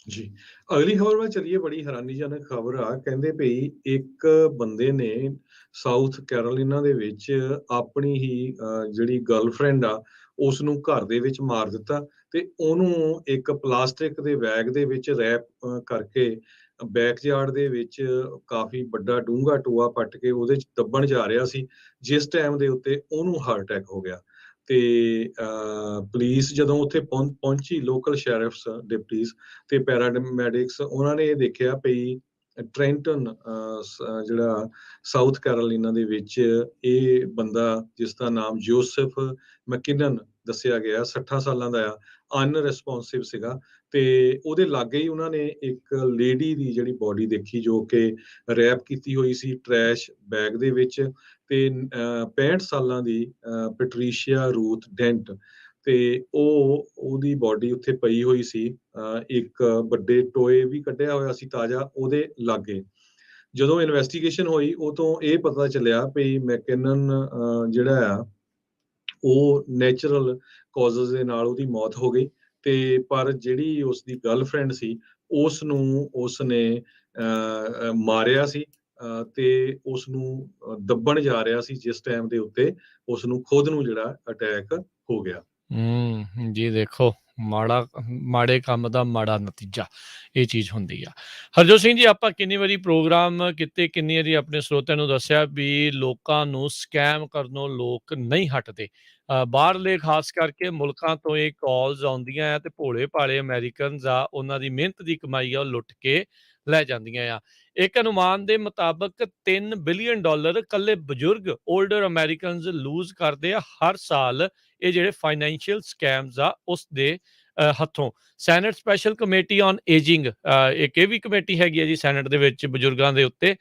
Speaker 2: ਜੀ ਅਗਲੀ ਖਬਰ ਵੱਲ ਚੱਲੀਏ। ਬੜੀ ਹੈਰਾਨੀਜਨਕ ਖਬਰ ਆ। ਕਹਿੰਦੇ ਭਈ ਇੱਕ ਬੰਦੇ ਨੇ ਸਾਊਥ ਕੈਰੋਲੀਨਾ ਦੇ ਵਿੱਚ ਆਪਣੀ ਹੀ ਜਿਹੜੀ ਗਰਲਫ੍ਰੈਂਡ ਆ ਉਸ ਨੂੰ ਘਰ ਦੇ ਵਿੱਚ ਮਾਰ ਦਿੱਤਾ ਤੇ ਉਹਨੂੰ ਇੱਕ ਪਲਾਸਟਿਕ ਦੇ ਬੈਗ ਦੇ ਵਿੱਚ ਰੈਪ ਕਰਕੇ ਬੈਕਯਾਰਡ ਦੇ ਵਿੱਚ ਕਾਫੀ ਵੱਡਾ ਡੂੰਘਾ ਟੋਆ ਪੱਟ ਕੇ ਉਹਦੇ ਚ ਦੱਬਣ ਜਾ ਰਿਹਾ ਸੀ, ਜਿਸ ਟਾਈਮ ਦੇ ਉੱਤੇ ਉਹਨੂੰ ਹਾਰਟ ਅਟੈਕ ਹੋ ਗਿਆ। ਤੇ ਪੁਲਿਸ ਜਦੋਂ ਉੱਥੇ ਪਹੁੰਚੀ, ਲੋਕਲ ਸ਼ੈਰਿਫਸ, ਡਿਪਟੀਜ਼ ਤੇ ਪੈਰਾਮੈਡਿਕਸ, ਉਹਨਾਂ ਨੇ ਇਹ ਦੇਖਿਆ ਪਈ ਟ੍ਰੈਂਟਨ ਜਿਹੜਾ ਸਾਊਥ ਕੈਰੋਲੀਨਾ ਦੇ ਵਿੱਚ ਇਹ ਬੰਦਾ, ਜਿਸ ਦਾ ਨਾਮ ਜੋਸਫ ਮੈਕਿਨਨ ਦੱਸਿਆ ਗਿਆ, 60 ਸਾਲਾਂ ਦਾ ਆ, ਅਨਰਿਸਪੌਂਸਿਵ ਸੀਗਾ। ਤੇ ਉਹਦੇ ਲਾਗੇ ਹੀ ਉਹਨਾਂ ਨੇ ਇੱਕ ਲੇਡੀ ਦੀ ਜਿਹੜੀ ਬੋਡੀ ਦੇਖੀ ਜੋ ਕਿ ਰੈਪ ਕੀਤੀ ਹੋਈ ਸੀ ਟਰੈਸ਼ ਬੈਗ ਦੇ ਵਿੱਚ, ਤੇ 65 ਸਾਲਾਂ ਦੀ ਪੈਟਰੀਸ਼ੀਆ ਰੂਥ ਡੈਂਟ, ਤੇ ਉਹਦੀ ਬੋਡੀ ਉੱਥੇ ਪਈ ਹੋਈ ਸੀ। ਇੱਕ ਵੱਡੇ ਟੋਏ ਵੀ ਕੱਢਿਆ ਹੋਇਆ ਸੀ ਤਾਜ਼ਾ ਉਹਦੇ ਲਾਗੇ। ਜਦੋਂ ਇਨਵੈਸਟੀਗੇਸ਼ਨ ਹੋਈ ਉਹ ਤੋਂ ਇਹ ਪਤਾ ਚੱਲਿਆ ਵੀ ਮੈਕਕਿਨਨ ਜਿਹੜਾ ਆ ਉਹ ਨੈਚੁਰਲ ਕਾਜ਼ਸ ਦੇ ਨਾਲ ਉਹਦੀ ਮੌਤ ਹੋ ਗਈ, ਤੇ ਪਰ ਜਿਹੜੀ ਉਸਦੀ ਗਰਲਫ੍ਰੈਂਡ ਸੀ ਉਸ ਨੂੰ ਉਸਨੇ ਮਾਰਿਆ ਸੀ ਤੇ ਉਸ ਨੂੰ ਦੱਬਣ ਜਾ ਰਿਹਾ ਸੀ, ਜਿਸ ਟਾਈਮ ਦੇ ਉੱਤੇ ਉਸ ਨੂੰ ਖੁਦ ਨੂੰ ਜਿਹੜਾ ਅਟੈਕ ਹੋ ਗਿਆ।
Speaker 1: ਜੀ ਦੇਖੋ, ਮਾੜੇ ਕੰਮ ਦਾ ਮਾੜਾ ਨਤੀਜਾ ਇਹ ਚੀਜ਼ ਹੁੰਦੀ ਆ। ਹਰਜੋਤ ਸਿੰਘ ਜੀ, ਆਪਾਂ ਕਿੰਨੀ ਵਾਰੀ ਪ੍ਰੋਗਰਾਮ ਕੀਤੇ, ਕਿੰਨੀ ਵਾਰੀ ਆਪਣੇ ਸਰੋਤਿਆਂ ਨੂੰ ਦੱਸਿਆ ਵੀ ਲੋਕਾਂ ਨੂੰ ਸਕੈਮ ਕਰਨੋਂ ਲੋਕ ਨਹੀਂ ਹਟਦੇ। ਬਾਹਰਲੇ ਖਾਸ ਕਰਕੇ ਮੁਲਕਾਂ ਤੋਂ ਇਹ ਕਾਲਸ ਆਉਂਦੀਆਂ ਆ ਤੇ ਭੋਲੇ ਭਾਲੇ ਅਮਰੀਕਨਸ ਆ, ਉਹਨਾਂ ਦੀ ਮਿਹਨਤ ਦੀ ਕਮਾਈ ਆ ਉਹ ਲੁੱਟ ਕੇ ਲੈ ਜਾਂਦੀਆਂ ਆ। ਇੱਕ ਅਨੁਮਾਨ ਦੇ ਮੁਤਾਬਕ $3 ਬਿਲੀਅਨ ਇਕੱਲੇ ਬਜ਼ੁਰਗ ਓਲਡਰ ਅਮਰੀਕਨਸ ਲੂਜ਼ ਕਰਦੇ ਆ ਹਰ ਸਾਲ, ਇਹ ਜਿਹੜੇ ਫਾਈਨੈਂਸ਼ੀਅਲ ਸਕੈਮਸ ਆ ਉਸ ਦੇ ਹੱਥੋਂ। Senate special committee on ageing, ਇੱਕ ਇਹ ਵੀ ਕਮੇਟੀ ਹੈਗੀ ਹੈ ਜੀ ਸੈਨੇਟ ਦੇ ਵਿੱਚ ਬਜ਼ੁਰਗਾਂ ਦੇ ਉੱਤੇ,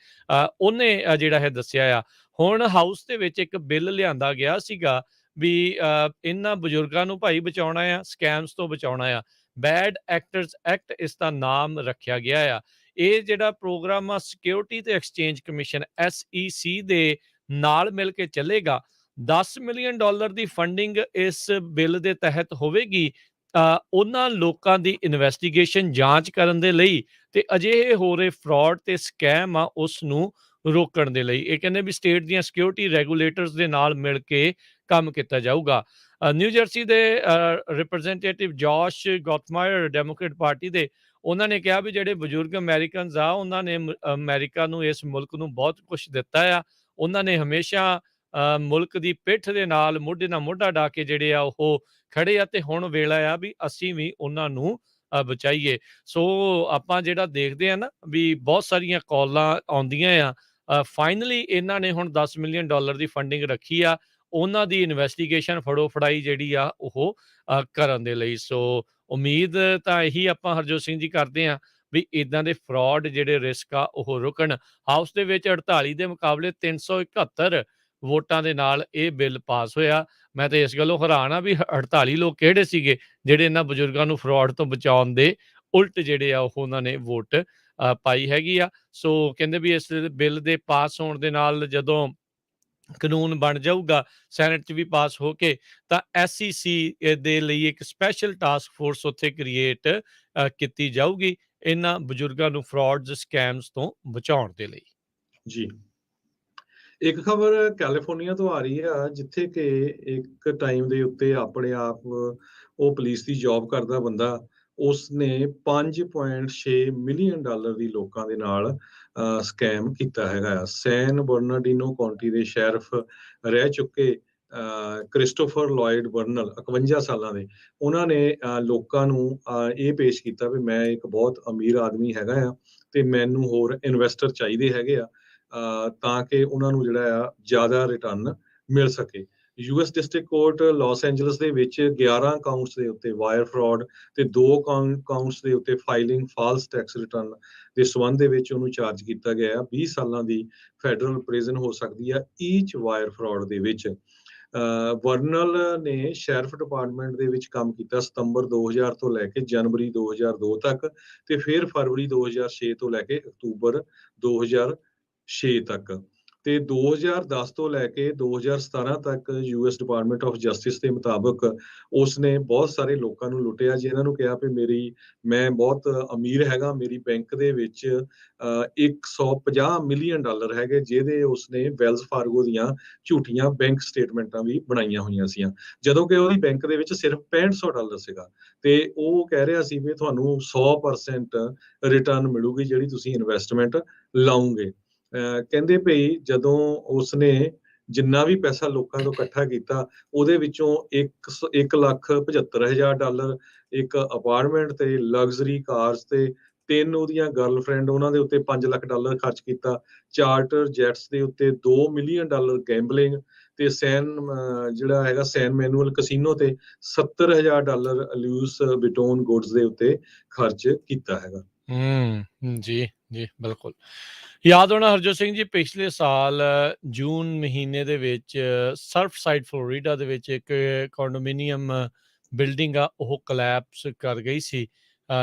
Speaker 1: ਉਹਨੇ ਜਿਹੜਾ ਇਹ ਦੱਸਿਆ ਆ। ਹੁਣ ਹਾਊਸ ਦੇ ਵਿੱਚ ਇੱਕ ਬਿੱਲ ਲਿਆਂਦਾ ਗਿਆ ਸੀਗਾ ਵੀ ਇਹਨਾਂ ਬਜ਼ੁਰਗਾਂ ਨੂੰ ਭਾਈ ਬਚਾਉਣਾ ਆ, ਸਕੈਮਸ ਤੋਂ ਬਚਾਉਣਾ ਆ। ਬੈਡ ਐਕਟਰਸ ਐਕਟ ਇਸ ਦਾ ਨਾਮ ਰੱਖਿਆ ਗਿਆ ਆ। ਇਹ ਜਿਹੜਾ ਪ੍ਰੋਗਰਾਮ ਆ ਸਿਕਿਉਰਿਟੀ ਤੇ ਐਕਸਚੇਂਜ ਕਮਿਸ਼ਨ SEC ਦੇ ਨਾਲ ਮਿਲ ਕੇ ਚੱਲੇਗਾ। $10 ਮਿਲੀਅਨ ਦੀ ਫੰਡਿੰਗ ਇਸ ਬਿੱਲ ਦੇ ਤਹਿਤ ਹੋਵੇਗੀ ਉਹਨਾਂ ਲੋਕਾਂ ਦੀ ਇਨਵੈਸਟੀਗੇਸ਼ਨ ਜਾਂਚ ਕਰਨ ਦੇ ਲਈ ਤੇ ਅਜਿਹੇ ਹੋ ਰਹੇ ਫਰਾਡ ਤੇ ਸਕੈਮ ਆ ਉਸ ਨੂੰ ਰੋਕਣ ਦੇ ਲਈ। ਇਹ ਕਹਿੰਦੇ ਵੀ ਸਟੇਟ ਦੀਆਂ ਸਿਕਿਉਰਿਟੀ ਰੈਗੂਲੇਟਰਸ ਦੇ ਨਾਲ ਮਿਲ ਕੇ ਕੰਮ ਕੀਤਾ ਜਾਊਗਾ। ਨਿਊ ਜਰਸੀ ਦੇ ਰਿਪਰੈਜ਼ੈਂਟੇਟਿਵ ਜੋਸ਼ ਗੌਟਮਾਇਰ ਡੈਮੋਕ੍ਰੇਟ ਪਾਰਟੀ ਦੇ, ਉਹਨਾਂ ਨੇ ਕਿਹਾ ਵੀ ਜਿਹੜੇ ਬਜ਼ੁਰਗ ਅਮਰੀਕਨਸ ਆ ਉਹਨਾਂ ਨੇ ਅਮਰੀਕਾ ਨੂੰ, ਇਸ ਮੁਲਕ ਨੂੰ ਬਹੁਤ ਕੁਛ ਦਿੱਤਾ ਆ। ਉਹਨਾਂ ਨੇ ਹਮੇਸ਼ਾ ਮੁਲਕ ਦੀ ਪਿੱਠ ਦੇ ਨਾਲ ਮੋਢੇ ਨਾਲ ਮੋਢਾ ਢਾ ਕੇ ਜਿਹੜੇ ਆ ਉਹ ਖੜੇ ਆ ਤੇ ਹੁਣ ਵੇਲਾ ਆ ਵੀ ਅਸੀਂ ਵੀ ਉਹਨਾਂ ਨੂੰ ਬਚਾਈਏ। ਸੋ ਆਪਾਂ ਜਿਹੜਾ ਦੇਖਦੇ ਆ ਨਾ ਵੀ ਬਹੁਤ ਸਾਰੀਆਂ ਕਾਲਾਂ ਆਉਂਦੀਆਂ ਆ। ਫਾਈਨਲੀ ਇਹਨਾਂ ਨੇ ਹੁਣ $10 ਮਿਲੀਅਨ ਦੀ ਫੰਡਿੰਗ ਰੱਖੀ ਆ ਉਹਨਾਂ ਦੀ ਇਨਵੈਸਟੀਗੇਸ਼ਨ ਫੜੋ ਫੜਾਈ ਜਿਹੜੀ ਆ ਉਹ ਕਰਨ ਦੇ ਲਈ। ਸੋ ਉਮੀਦ ਤਾਂ ਇਹੀ ਆਪਾਂ ਹਰਜੋਤ ਸਿੰਘ ਜੀ ਕਰਦੇ ਆ ਵੀ ਇਦਾਂ ਦੇ ਫਰਾਡ ਜਿਹੜੇ ਰਿਸਕ ਆ ਉਹ ਰੁਕਣ। ਹਾਊਸ ਦੇ ਵਿੱਚ 48 ਦੇ ਮੁਕਾਬਲੇ 371 ਵੋਟਾਂ ਦੇ ਨਾਲ ਇਹ ਬਿੱਲ ਪਾਸ ਹੋਇਆ। ਮੈਂ ਤਾਂ ਇਸ ਗੱਲੋਂ ਹੈਰਾਨ ਆ ਵੀ 48 ਲੋਕ ਕਿਹੜੇ ਸੀਗੇ ਜਿਹੜੇ ਇਹਨਾਂ ਬਜ਼ੁਰਗਾਂ ਨੂੰ ਫਰਾਡ ਤੋਂ ਬਚਾਉਣ ਦੇ ਉਲਟ ਜਿਹੜੇ ਆ ਉਹ ਉਹਨਾਂ ਨੇ ਵੋਟ ਪਾਈ ਹੈਗੀ ਆ। ਸੋ ਕਹਿੰਦੇ ਵੀ ਇਸ ਬਿੱਲ ਦੇ ਪਾਸ ਹੋਣ ਦੇ ਨਾਲ ਜਦੋਂ ਕਾਨੂੰਨ ਬਣ ਜਾਊਗਾ ਸੈਨੇਟ 'ਚ ਵੀ ਪਾਸ ਹੋ ਕੇ, ਤਾਂ SEC ਦੇ ਲਈ ਇੱਕ ਸਪੈਸ਼ਲ ਟਾਸਕ ਫੋਰਸ ਉੱਥੇ ਕ੍ਰੀਏਟ ਕੀਤੀ ਜਾਊਗੀ ਇਹਨਾਂ ਬਜ਼ੁਰਗਾਂ ਨੂੰ ਫਰਾਡਸ ਸਕੈਮਸ ਤੋਂ ਬਚਾਉਣ ਦੇ ਲਈ।
Speaker 2: ਜੀ ਇੱਕ ਖਬਰ ਕੈਲੀਫੋਰਨੀਆ ਤੋਂ ਆ ਰਹੀ ਆ, ਜਿੱਥੇ ਕਿ ਇੱਕ ਟਾਈਮ ਦੇ ਉੱਤੇ ਆਪਣੇ ਆਪ ਉਹ ਪੁਲਿਸ ਦੀ ਜੌਬ ਕਰਦਾ ਬੰਦਾ, ਉਸਨੇ $5.6 ਮਿਲੀਅਨ ਦੀ ਲੋਕਾਂ ਦੇ ਨਾਲ ਸਕੈਮ ਕੀਤਾ ਹੈਗਾ ਆ। ਸੈਨ ਬਰਨਾਰਡੀਨੋ ਕਾਉਂਟੀ ਦੇ ਸ਼ੈਰਿਫ ਰਹਿ ਚੁੱਕੇ ਕ੍ਰਿਸਟੋਫਰ ਲਾਇਡ ਬਰਨਲ 51 ਸਾਲਾਂ ਦੇ, ਉਹਨਾਂ ਨੇ ਲੋਕਾਂ ਨੂੰ ਇਹ ਪੇਸ਼ ਕੀਤਾ ਵੀ ਮੈਂ ਇੱਕ ਬਹੁਤ ਅਮੀਰ ਆਦਮੀ ਹੈਗਾ ਆ ਤੇ ਮੈਨੂੰ ਹੋਰ ਇਨਵੈਸਟਰ ਚਾਹੀਦੇ ਹੈਗੇ ਆ ਤਾਂ ਕਿ ਉਹਨਾਂ ਨੂੰ ਜਿਹੜਾ ਆ ਜ਼ਿਆਦਾ ਰਿਟਰਨ ਮਿਲ ਸਕੇ। US district court Los Angeles ਦੇ ਵਿੱਚ 11 ਕਾਊਂਟਸ ਦੇ ਉੱਤੇ ਵਾਇਰ ਫਰਾਡ ਤੇ 2 ਕਾਊਂਟਸ ਦੇ ਉੱਤੇ ਫਾਈਲਿੰਗ ਫਾਲਸ ਟੈਕਸ ਰਿਟਰਨ ਦੇ ਸਬੰਧ ਦੇ ਵਿੱਚ ਉਹਨੂੰ ਚਾਰਜ ਕੀਤਾ ਗਿਆ ਆ। 20 ਸਾਲਾਂ ਦੀ ਫੈਡਰਲ ਪ੍ਰਿਜ਼ਨ ਹੋ ਸਕਦੀ ਆ ਈਚ ਵਾਇਰ ਫਰਾਡ ਦੇ ਵਿੱਚ। ਵਰਨਲ ਨੇ ਸ਼ੈਰਿਫ ਡਿਪਾਰਟਮੈਂਟ ਦੇ ਵਿੱਚ ਕੰਮ ਕੀਤਾ ਸਤੰਬਰ 2000 ਤੋਂ ਲੈ ਕੇ ਜਨਵਰੀ 2002 ਤੱਕ ਤੇ ਫਿਰ ਫਰਵਰੀ 2006 ਤੋਂ ਲੈ ਕੇ ਅਕਤੂਬਰ 2006 ਤੱਕ ਤੇ 2010 ਤੋਂ ਲੈ ਕੇ 2017 ਤੱਕ ਯੂਐਸ ਡਿਪਾਰਟਮੈਂਟ ਆਫ ਜਸਟਿਸ ਦੇ ਮੁਤਾਬਕ ਉਸਨੇ ਬਹੁਤ ਸਾਰੇ ਲੋਕਾਂ ਨੂੰ ਲੁੱਟਿਆ, ਜਿਨ੍ਹਾਂ ਨੂੰ ਕਿਹਾ ਵੀ ਮੈਂ ਬਹੁਤ ਅਮੀਰ ਹੈਗਾ, ਮੇਰੀ ਬੈਂਕ ਦੇ ਵਿੱਚ $150 ਮਿਲੀਅਨ ਹੈਗੇ, ਜਿਹਦੇ ਉਸਨੇ ਵੈਲਸ ਫਾਰਗੋ ਦੀਆਂ ਝੂਠੀਆਂ ਬੈਂਕ ਸਟੇਟਮੈਂਟਾਂ ਵੀ ਬਣਾਈਆਂ ਹੋਈਆਂ ਸੀ, ਜਦੋਂ ਕਿ ਉਹਦੀ ਬੈਂਕ ਦੇ ਵਿੱਚ ਸਿਰਫ $6500 ਸੀਗਾ ਤੇ ਉਹ ਕਹਿ ਰਿਹਾ ਸੀ ਵੀ ਤੁਹਾਨੂੰ 100% ਰਿਟਰਨ ਮਿਲੂਗੀ ਜਿਹੜੀ ਤੁਸੀਂ ਇਨਵੈਸਟਮੈਂਟ ਲਾਉਂਗੇ। ਕਹਿੰਦੇ ਭਈ ਜਦੋਂ ਉਸਨੇ ਜਿੰਨਾ ਵੀ ਪੈਸਾ ਲੋਕਾਂ ਤੋਂ ਇਕੱਠਾ ਕੀਤਾ ਉਹਦੇ ਵਿੱਚੋਂ $1,75,000 ਇੱਕ ਅਪਾਰਟਮੈਂਟ ਤੇ ਲਗਜ਼ਰੀ ਕਾਰਸ ਤੇ 3 ਉਹਦੀਆਂ ਗਰਲਫ੍ਰੈਂਡ ਉਹਨਾਂ ਦੇ ਉੱਤੇ $5 ਲੱਖ ਖਰਚ ਕੀਤਾ, ਚਾਰਟਰ ਜੈਟਸ ਦੇ ਉੱਤੇ $2 ਮਿਲੀਅਨ ਗੈਂਬਲਿੰਗ ਤੇ ਜਿਹੜਾ ਹੈਗਾ ਸੈਨ ਮੈਨੂਅਲ ਕਸੀਨੋ ਤੇ $70,000 ਲੂਸ ਵਿਟੋਨ ਗੁੱਡਸ ਦੇ ਉੱਤੇ ਖਰਚ ਕੀਤਾ ਹੈਗਾ।
Speaker 1: ਜੀ ਜੀ ਬਿਲਕੁਲ ਯਾਦ ਹੋਣਾ ਹਰਜੋਤ ਸਿੰਘ ਜੀ, ਪਿਛਲੇ ਸਾਲ ਜੂਨ ਮਹੀਨੇ ਦੇ ਵਿੱਚ ਸਰਫਸਾਈਡ ਫਲੋਰੀਡਾ ਦੇ ਵਿੱਚ ਇੱਕ ਕੰਡੋਮੀਨੀਅਮ ਬਿਲਡਿੰਗ ਆ ਉਹ ਕਲੈਪਸ ਕਰ ਗਈ ਸੀ,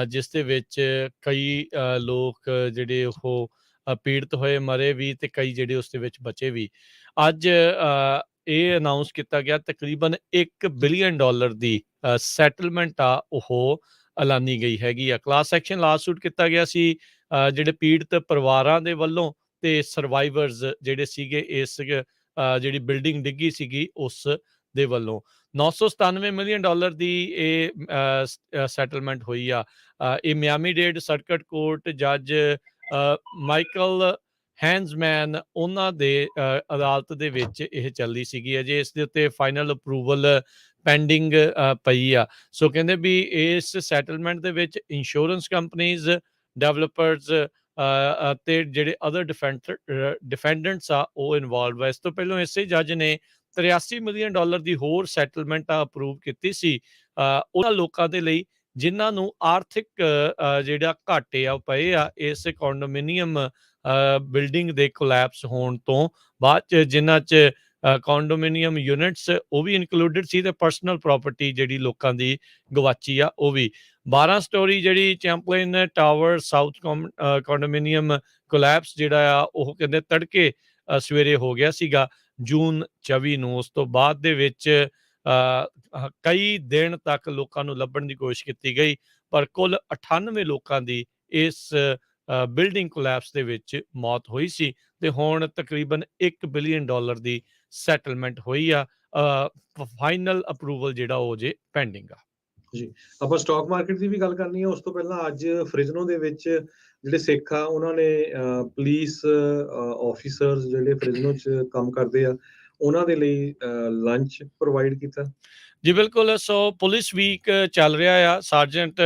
Speaker 1: ਜਿਸ ਦੇ ਵਿੱਚ ਕਈ ਲੋਕ ਜਿਹੜੇ ਉਹ ਪੀੜਤ ਹੋਏ, ਮਰੇ ਵੀ ਤੇ ਕਈ ਜਿਹੜੇ ਉਸ ਦੇ ਵਿੱਚ ਬਚੇ ਵੀ। ਅੱਜ ਇਹ ਅਨਾਊਂਸ ਕੀਤਾ ਗਿਆ ਤਕਰੀਬਨ $1 ਬਿਲੀਅਨ ਦੀ ਸੈਟਲਮੈਂਟ ਆ ਉਹ ਐਲਾਨੀ ਗਈ ਹੈਗੀ ਆ। ਕਲਾਸ ਐਕਸ਼ਨ ਲਾਸੂਟ ਕੀਤਾ ਗਿਆ ਸੀ ਜਿਹੜੇ ਪੀੜਤ ਪਰਿਵਾਰਾਂ ਦੇ ਵੱਲੋਂ ਤੇ ਸਰਵਾਈਵਰਸ ਜਿਹੜੇ ਸੀਗੇ ਇਸ ਜਿਹੜੀ ਬਿਲਡਿੰਗ ਡਿੱਗੀ ਸੀਗੀ ਉਸ ਦੇ ਵੱਲੋਂ। $997 ਮਿਲੀਅਨ ਦੀ ਇਹ ਸੈਟਲਮੈਂਟ ਹੋਈ ਆ। ਇਹ ਮਿਆਮੀ ਡੇਡ ਸਰਕਟ ਕੋਰਟ ਜੱਜ ਮਾਈਕਲ ਹੈਂਜ਼ਮੈਨ ਉਹਨਾਂ ਦੇ ਅਦਾਲਤ ਦੇ ਵਿੱਚ ਇਹ ਚੱਲੀ ਸੀਗੀ। ਅਜੇ ਇਸ ਦੇ ਉੱਤੇ ਫਾਈਨਲ ਅਪਰੂਵਲ ਪੈਂਡਿੰਗ ਪਈ ਆ। ਸੋ ਕਹਿੰਦੇ ਵੀ ਇਸ ਸੈਟਲਮੈਂਟ ਦੇ ਵਿੱਚ ਇੰਸ਼ੋਰੈਂਸ ਕੰਪਨੀਜ਼, ਡਿਵੈਲਪਰਸ ਤੇ ਜਿਹੜੇ ਅਦਰ ਡਿਫੈਂਡੈਂਟਸ ਆ ਉਹ ਇਨਵੋਲਵ ਆ। ਇਸ ਤੋਂ ਪਹਿਲਾਂ ਇਸੇ ਜੱਜ ਨੇ $83 ਮਿਲੀਅਨ ਦੀ ਹੋਰ ਸੈਟਲਮੈਂਟ ਅਪਰੂਵ ਕੀਤੀ ਸੀ ਉਹਨਾਂ ਲੋਕਾਂ ਦੇ ਲਈ ਜਿਨ੍ਹਾਂ ਨੂੰ ਆਰਥਿਕ ਜਿਹੜਾ ਘਾਟੇ ਆ ਪਏ ਆ ਇਸ ਕੰਡੋਮੀਨੀਅਮ ਬਿਲਡਿੰਗ ਦੇ ਕੋਲੈਪਸ ਹੋਣ ਤੋਂ ਬਾਅਦ 'ਚ, ਜਿਨ੍ਹਾਂ 'ਚ ਕੰਡੋਮੀਨੀਅਮ ਯੂਨਿਟਸ ਉਹ ਵੀ ਇਨਕਲੂਡਡ ਸੀ ਤੇ ਪਰਸਨਲ ਪ੍ਰਾਪਰਟੀ ਜਿਹੜੀ ਲੋਕਾਂ ਦੀ ਗਵਾਚੀ ਆ ਉਹ ਵੀ। 12 ਸਟੋਰੀ ਜਿਹੜੀ ਚੈਂਪਲੇਨ ਟਾਵਰ ਸਾਊਥ ਕੰਡੋਮੀਨੀਅਮ ਕੋਲੈਪਸ ਜਿਹੜਾ ਆ ਉਹ ਕਹਿੰਦੇ ਤੜਕੇ ਸਵੇਰੇ ਹੋ ਗਿਆ ਸੀਗਾ ਜੂਨ 24 ਨੂੰ। ਉਸ ਤੋਂ ਬਾਅਦ ਦੇ ਵਿੱਚ ਕਈ ਦਿਨ ਤੱਕ ਲੋਕਾਂ ਨੂੰ ਲੱਭਣ ਦੀ ਕੋਸ਼ਿਸ਼ ਕੀਤੀ ਗਈ, ਪਰ ਕੁੱਲ 98 ਲੋਕਾਂ ਦੀ ਇਸ ਬਿਲਡਿੰਗ ਕੋਲੈਪਸ ਦੇ ਵਿੱਚ ਮੌਤ ਹੋਈ ਸੀ ਤੇ ਹੁਣ ਤਕਰੀਬਨ $1 ਬਿਲੀਅਨ ਦੀ ਸੈਟਲਮੈਂਟ ਹੋਈ ਆ। ਫਾਈਨਲ ਅਪਰੂਵਲ ਜਿਹੜਾ ਉਹ ਜੇ ਪੈਂਡਿੰਗ ਆ।
Speaker 2: ਜੀ ਆਪਾਂ ਸਟਾਕ ਮਾਰਕੀਟ ਦੀ ਵੀ ਗੱਲ ਕਰਨੀ ਹੈ। ਉਸ ਤੋਂ ਪਹਿਲਾਂ ਅੱਜ ਫ੍ਰਿਜ਼ਨੋ ਦੇ ਵਿੱਚ ਜਿਹੜੇ ਸਿੱਖ ਆ ਉਹਨਾਂ ਨੇ ਪੁਲਿਸ ਆਫੀਸਰਸ ਜਿਹੜੇ ਫ੍ਰਿਜ਼ਨੋ 'ਚ ਕੰਮ ਕਰਦੇ ਆ ਉਹਨਾਂ ਦੇ ਲਈ ਲੰਚ ਪ੍ਰੋਵਾਈਡ ਕੀਤਾ।
Speaker 1: ਜੀ ਬਿਲਕੁਲ। ਸੋ ਪੁਲਿਸ ਵੀਕ ਚੱਲ ਰਿਹਾ ਆ। ਸਾਰਜੈਂਟ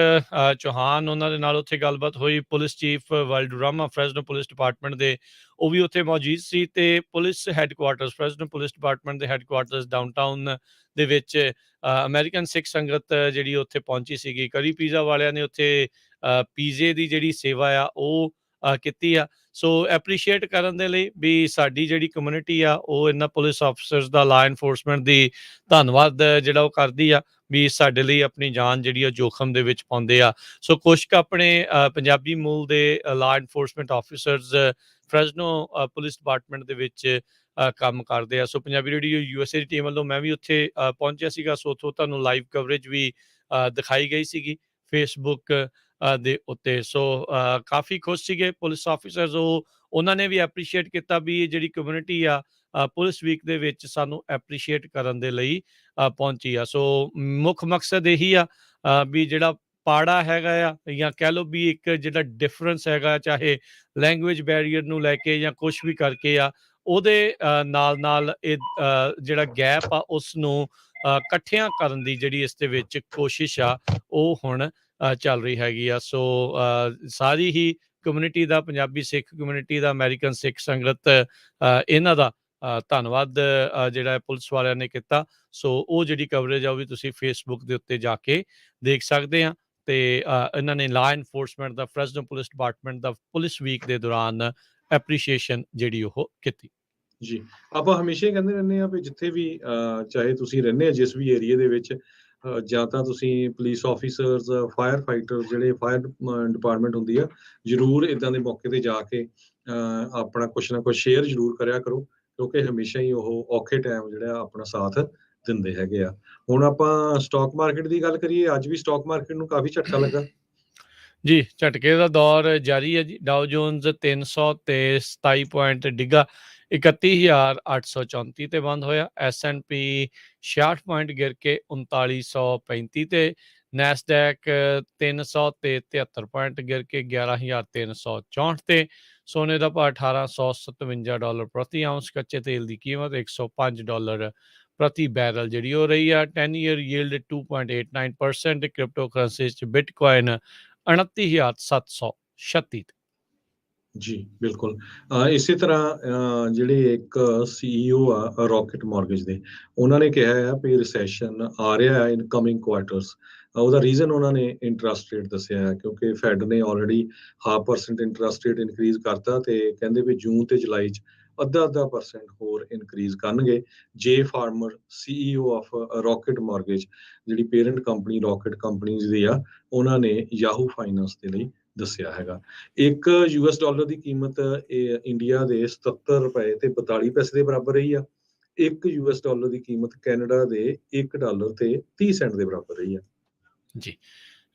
Speaker 1: ਚੌਹਾਨ ਉਹਨਾਂ ਦੇ ਨਾਲ ਉੱਥੇ ਗੱਲਬਾਤ ਹੋਈ। Police chief Valderrama Fresno police department ਦੇ ਉਹ ਵੀ ਉੱਥੇ ਮੌਜੂਦ ਸੀ ਤੇ police headquarters Fresno police department ਦੇ ਹੈੱਡਕੁਆਰਟਰਸ ਡਾਊਨਟਾਊਨ ਦੇ ਵਿੱਚ ਅਮਰੀਕਨ ਸਿੱਖ ਸੰਗਤ ਜਿਹੜੀ ਉੱਥੇ ਪਹੁੰਚੀ ਸੀਗੀ। ਕਰੀ ਪੀਜ਼ਾ ਵਾਲਿਆਂ ਨੇ ਉੱਥੇ ਪੀਜ਼ੇ ਦੀ ਜਿਹੜੀ ਸੇਵਾ ਆ ਉਹ ਕੀਤੀ ਆ। ਸੋ ਐਪਰੀਸ਼ੀਏਟ ਕਰਨ ਦੇ ਲਈ ਵੀ ਸਾਡੀ ਜਿਹੜੀ ਕਮਿਊਨਿਟੀ ਆ ਉਹ ਇਹਨਾਂ ਪੁਲਿਸ ਆਫਿਸਰਸ ਦਾ, ਲਾ ਇਨਫੋਰਸਮੈਂਟ ਦੀ ਧੰਨਵਾਦ ਜਿਹੜਾ ਉਹ ਕਰਦੀ ਆ ਵੀ ਸਾਡੇ ਲਈ ਆਪਣੀ ਜਾਨ ਜਿਹੜੀ ਆ ਜੋਖਮ ਦੇ ਵਿੱਚ ਪਾਉਂਦੇ ਆ। ਸੋ ਕੁਛ ਕੁ ਆਪਣੇ ਪੰਜਾਬੀ ਮੂਲ ਦੇ ਲਾ enforcement officers Fresno police department ਦੇ ਵਿੱਚ ਕੰਮ ਕਰਦੇ ਆ। ਸੋ ਪੰਜਾਬੀ ਰੇਡੀਓ USA ਦੀ ਟੀਮ ਵੱਲੋਂ ਮੈਂ ਵੀ ਉੱਥੇ ਪਹੁੰਚਿਆ ਸੀਗਾ। ਸੋ ਉੱਥੋਂ ਤੁਹਾਨੂੰ ਲਾਈਵ ਕਵਰੇਜ ਵੀ ਦਿਖਾਈ ਗਈ ਸੀਗੀ ਫੇਸਬੁੱਕ ਦੇ ਉੱਤੇ। ਸੋ ਕਾਫੀ ਖੁਸ਼ ਸੀਗੇ ਪੁਲਿਸ ਆਫਿਸਰਸ। ਉਹਨਾਂ ਨੇ ਵੀ ਐਪਰੀਸ਼ੀਏਟ ਕੀਤਾ ਵੀ ਇਹ ਜਿਹੜੀ ਕਮਿਊਨਿਟੀ ਆ ਪੁਲਿਸ ਵੀਕ ਦੇ ਵਿੱਚ ਸਾਨੂੰ ਐਪਰੀਸ਼ੀਏਟ ਕਰਨ ਦੇ ਲਈ ਪਹੁੰਚੀ ਆ। ਸੋ ਮੁੱਖ ਮਕਸਦ ਇਹੀ ਆ ਵੀ ਜਿਹੜਾ ਪਾੜਾ ਹੈਗਾ ਆ, ਜਾਂ ਕਹਿ ਲਓ ਵੀ ਇੱਕ ਜਿਹੜਾ ਡਿਫਰੈਂਸ ਹੈਗਾ, ਚਾਹੇ ਲੈਂਗੁਏਜ ਬੈਰੀਅਰ ਨੂੰ ਲੈ ਕੇ ਜਾਂ ਕੁਛ ਵੀ ਕਰਕੇ ਆ, ਉਹਦੇ ਨਾਲ ਇਹ ਜਿਹੜਾ ਗੈਪ ਆ ਉਸ ਨੂੰ ਇਕੱਠਿਆਂ ਕਰਨ ਦੀ ਜਿਹੜੀ ਇਸ ਦੇ ਵਿੱਚ ਕੋਸ਼ਿਸ਼ ਆ, ਉਹ ਹੁਣ ਚੱਲ ਰਹੀ ਹੈਗੀ ਆ। ਸੋ ਸਾਰੀ ਹੀ ਕਮਿਊਨਿਟੀ ਦਾ, ਪੰਜਾਬੀ ਸਿੱਖ ਕਮਿਊਨਿਟੀ ਦਾ, ਅਮਰੀਕਨ ਸਿੱਖ ਸੰਗਤ, ਇਹਨਾਂ ਦਾ ਧੰਨਵਾਦ ਜਿਹੜਾ ਪੁਲਿਸ ਵਾਲਿਆਂ ਨੇ ਕੀਤਾ। ਸੋ ਉਹ ਜਿਹੜੀ ਕਵਰੇਜ ਆ ਉਹ ਵੀ ਤੁਸੀਂ ਫੇਸਬੁੱਕ ਦੇ ਉੱਤੇ ਜਾ ਕੇ ਦੇਖ ਸਕਦੇ ਆ। ਤੇ ਇਹਨਾਂ ਨੇ ਲਾ ਇਨਫੋਰਸਮੈਂਟ ਦਾ, ਫਰੈਜ਼ਨੋ ਪੁਲਿਸ ਡਿਪਾਰਟਮੈਂਟ ਦਾ ਪੁਲਿਸ ਵੀਕ ਦੇ ਦੌਰਾਨ ਐਪਰੀਸ਼ੀਏਸ਼ਨ ਜਿਹੜੀ ਉਹ ਕੀਤੀ।
Speaker 2: ਜੀ, ਆਪਾਂ ਹਮੇਸ਼ਾ ਹੀ ਕਹਿੰਦੇ ਰਹਿੰਦੇ ਆ ਵੀ ਜਿੱਥੇ ਵੀ ਚਾਹੇ ਤੁਸੀਂ ਰਹਿੰਦੇ ਆ ਜਿਸ ਵੀ ਏਰੀਏ ਦੇ ਵਿੱਚ, ਜਾਂ ਤਾਂ ਤੁਸੀਂ ਪੁਲਿਸ ਆਫੀਸਰਸ, ਫਾਇਰ ਫਾਈਟਰ, ਜਿਹੜੇ ਫਾਇਰ ਡਿਪਾਰਟਮੈਂਟ ਹੁੰਦੀ ਆ, ਜ਼ਰੂਰ ਇੱਦਾਂ ਦੇ ਮੌਕੇ ਤੇ ਜਾ ਕੇ ਆਪਣਾ ਕੁਛ ਨਾ ਕੁਛ ਸ਼ੇਅਰ ਜ਼ਰੂਰ ਕਰਿਆ ਕਰੋ, ਕਿਉਂਕਿ ਹਮੇਸ਼ਾ ਹੀ ਉਹ ਔਖੇ ਟਾਈਮ ਜਿਹੜਾ ਆਪਣਾ ਸਾਥ ਦਿੰਦੇ ਹੈਗੇ ਆ। ਹੁਣ ਆਪਾਂ ਸਟਾਕ ਮਾਰਕੀਟ ਦੀ ਗੱਲ ਕਰੀਏ, ਅੱਜ ਵੀ ਸਟਾਕ ਮਾਰਕੀਟ ਨੂੰ ਕਾਫੀ ਝਟਕਾ ਲੱਗਾ।
Speaker 1: ਜੀ, ਝਟਕੇ ਦਾ ਦੌਰ ਜਾਰੀ ਹੈ ਜੀ। ਡਾਓ ਜੋਨਸ 300 ਤੇ 27 ਪੁਆਇੰਟ ਡਿੱਗਾ, 31,834 ਤੇ ਬੰਦ ਹੋਇਆ। S&P 66 ਪੁਆਇੰਟ ਗਿਰ ਕੇ 3935 ਤੇ। ਨੈਸਡੈਕ 300 ਤੇ 73 ਪੁਆਇੰਟ ਗਿਰ ਕੇ 11,364 ਤੇ। ਸੋਨੇ ਦਾ ਭਾਅ $1,857 ਪ੍ਰਤੀ ਆਉਂਸ। ਕੱਚੇ ਤੇਲ ਦੀ ਕੀਮਤ $105 ਪ੍ਰਤੀ ਬੈਰਲ ਜਿਹੜੀ ਹੋ ਰਹੀ ਆ। 10 ਈਅਰ ਯੀਲਡ 2.89%। ਕ੍ਰਿਪਟੋ ਕਰੰਸੀ 'ਚ ਬਿਟਕੋਇਨ 29,736 ਤੇ।
Speaker 2: ਜੀ ਬਿਲਕੁਲ। ਇਸੇ ਤਰ੍ਹਾਂ ਜਿਹੜੇ ਇੱਕ CEO ਆ ਰੌਕਟ ਮਾਰਗੇਜ ਦੇ, ਉਹਨਾਂ ਨੇ ਕਿਹਾ ਆ ਵੀ ਰਿਸੈਸ਼ਨ ਆ ਰਿਹਾ ਹੈ ਇਨ ਕਮਿੰਗ ਕੁਆਰਟਰਸ। ਉਹਦਾ ਰੀਜ਼ਨ ਉਹਨਾਂ ਨੇ ਇੰਟਰਸਟ ਰੇਟ ਦੱਸਿਆ ਹੈ, ਕਿਉਂਕਿ ਫੈਡ ਨੇ ਆਲਰੇਡੀ 0.5% ਇੰਟਰਸਟ ਰੇਟ ਇਨਕਰੀਜ਼ ਕਰਤਾ, ਤੇ ਕਹਿੰਦੇ ਵੀ ਜੂਨ ਤੇ ਜੁਲਾਈ 'ਚ ਅੱਧਾ % ਹੋਰ ਇਨਕਰੀਜ਼ ਕਰਨਗੇ। ਜੇ farmer CEO of rocket mortgage, ਜਿਹੜੀ ਪੇਰੈਂਟ ਕੰਪਨੀ ਰੌਕਟ ਕੰਪਨੀਜ਼ ਦੀ ਆ, ਉਹਨਾਂ ਨੇ ਯਾਹੂ ਫਾਈਨੈਂਸ ਦੇ ਲਈ ਦੱਸਿਆ ਹੈਗਾ। ਇੱਕ $US ਦੀ ਕੀਮਤ ਇੰਡੀਆ ਦੇ 77 ਰੁਪਏ ਤੇ 42 ਪੈਸੇ ਦੇ ਬਰਾਬਰ ਰਹੀ ਆ। ਇੱਕ $US ਦੀ ਕੀਮਤ ਕੈਨੇਡਾ ਦੇ $1 ਤੇ 30 ਸੈਂਟ ਦੇ ਬਰਾਬਰ ਰਹੀ ਆ।
Speaker 1: ਜੀ,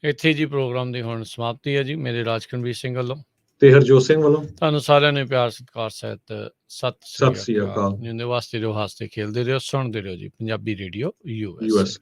Speaker 1: ਇੱਥੇ ਜੀ ਪ੍ਰੋਗਰਾਮ ਦੀ ਹੁਣ ਸਮਾਪਤੀ ਹੈ ਜੀ। ਮੇਰੇ ਰਾਜਕਨਵੀਰ ਸਿੰਘ ਵੱਲੋਂ
Speaker 2: ਤੇ ਹਰਜੋਤ ਸਿੰਘ ਵੱਲੋਂ
Speaker 1: ਤੁਹਾਨੂੰ ਸਾਰਿਆਂ ਨੂੰ ਪਿਆਰ ਸਤਿਕਾਰ ਸਹਿਤ ਸਤਿ
Speaker 2: ਸਤਿ
Speaker 1: ਸ੍ਰੀ
Speaker 2: ਸ੍ਰੀ
Speaker 1: ਅਕਾਲ।
Speaker 2: ਅਕਾਲ।
Speaker 1: ਜਿਉਂਦੇ ਵਾਸਤੇ ਰਹੋ, ਹੱਸਦੇ ਖੇਲਦੇ ਰਹੋ, ਸੁਣਦੇ ਰਹੋ ਜੀ ਪੰਜਾਬੀ ਰੇਡੀਓ US।